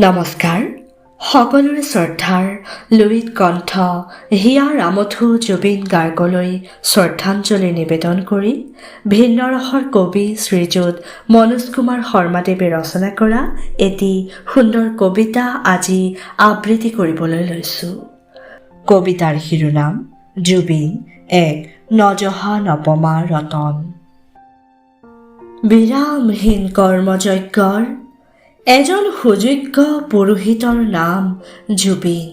নমস্কাৰ। সকলোৰে শ্ৰদ্ধাৰ লুইত কণ্ঠ হিয়াৰ আমঠু জুবিন গাৰ্গলৈ শ্ৰদ্ধাঞ্জলি নিবেদন কৰি ভিন্ন ৰসৰ কবি শ্ৰীযুত মনোজ কুমাৰ শৰ্মাদেৱে ৰচনা কৰা এটি সুন্দৰ কবিতা আজি আবৃত্তি কৰিবলৈ লৈছোঁ। কবিতাৰ শিৰোনাম জুবিন এক নজহা নপমা ৰতন। বিৰামহীন কৰ্মযজ্ঞৰ এজন সুযোগ্য পুৰোহিতৰ নাম জুবিন।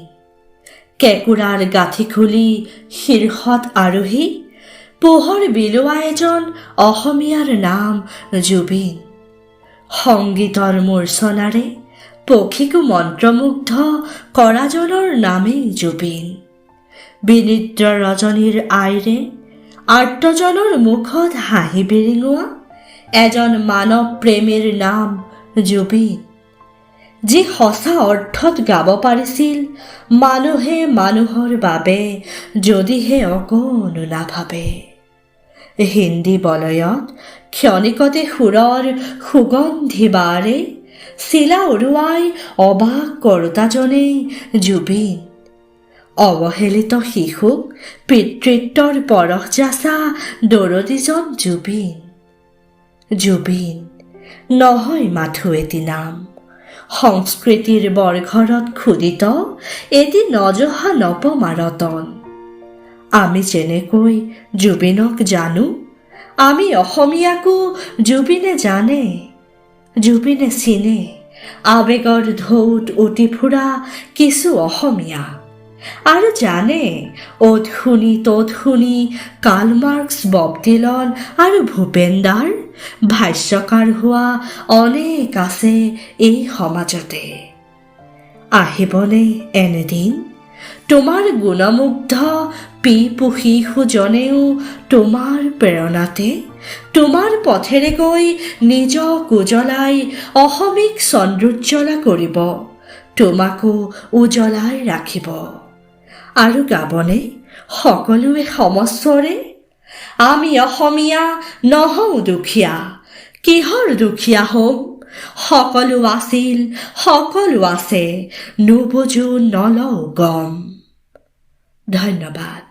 কেঁকুৰাৰ গাঁঠি খুলি শীৰ্ষত আৰোহী পোহৰ বিলোৱা এজন অসমীয়াৰ নাম জুবিন। সংগীতৰ মূৰ্ছনাৰে পক্ষীকো মন্ত্ৰমুগ্ধ কৰাজনৰ নামেই জুবিন। বিনিদ্ৰ ৰজনীৰ আইৰে আৰ্তজনৰ মুখত হাঁহি বিৰিঙোৱা এজন মানৱ প্ৰেমীৰ নাম জুবিন, যি সঁচা অৰ্থত গাব পাৰিছিল মানুহে মানুহৰ বাবে যদিহে অকণো নাভাবে। হিন্দী বলয়ত ক্ষণিকতে সুৰৰ সুগন্ধি বাৰে চিলা উৰুৱাই অবাক কৰোতাজনেই জুবিন। অৱহেলিত শিশুক পিতৃত্বৰ পৰশ যাচা দৰদীজন জুবিন। জুবিন নহয় মাথো এটি নাম, সংস্কৃতিৰ বৰঘৰত খোদিত এটি নজহা নপমা ৰতন। আমি যেনেকৈ জুবিনক জানো, আমি অসমীয়াকো জুবিনে জানে, জুবিনে চিনে আৱেগৰ ঢৌত উটি ফুৰা কিছু অসমীয়া, আৰু জানে অ'ত শুনি ত'ত শুনি কাৰ্ল মাৰ্ক্স, বব ডিলন আৰু ভূপেন দাৰ ভাষ্যকাৰ হোৱা অনেক আছে এই সমাজতে। আহিবনে এনেদিন তোমাৰ গুণমুগ্ধ পিপু শিশুজনেও তোমাৰ প্ৰেৰণাতে তোমাৰ পথেৰে গৈ নিজক উজ্বলাই অসমীক চন্দ্ৰোজ্বলা কৰিব, তোমাকো উজ্বলাই ৰাখিব। আৰু গাবনে সকলোৱে সমস্বৰে, আমি অসমীয়া নহওঁ দুখীয়া, কিহৰ দুখীয়া হ'ম, সকলো আছিল সকলো আছে, নুবুজো নলওঁ গম। ধন্যবাদ।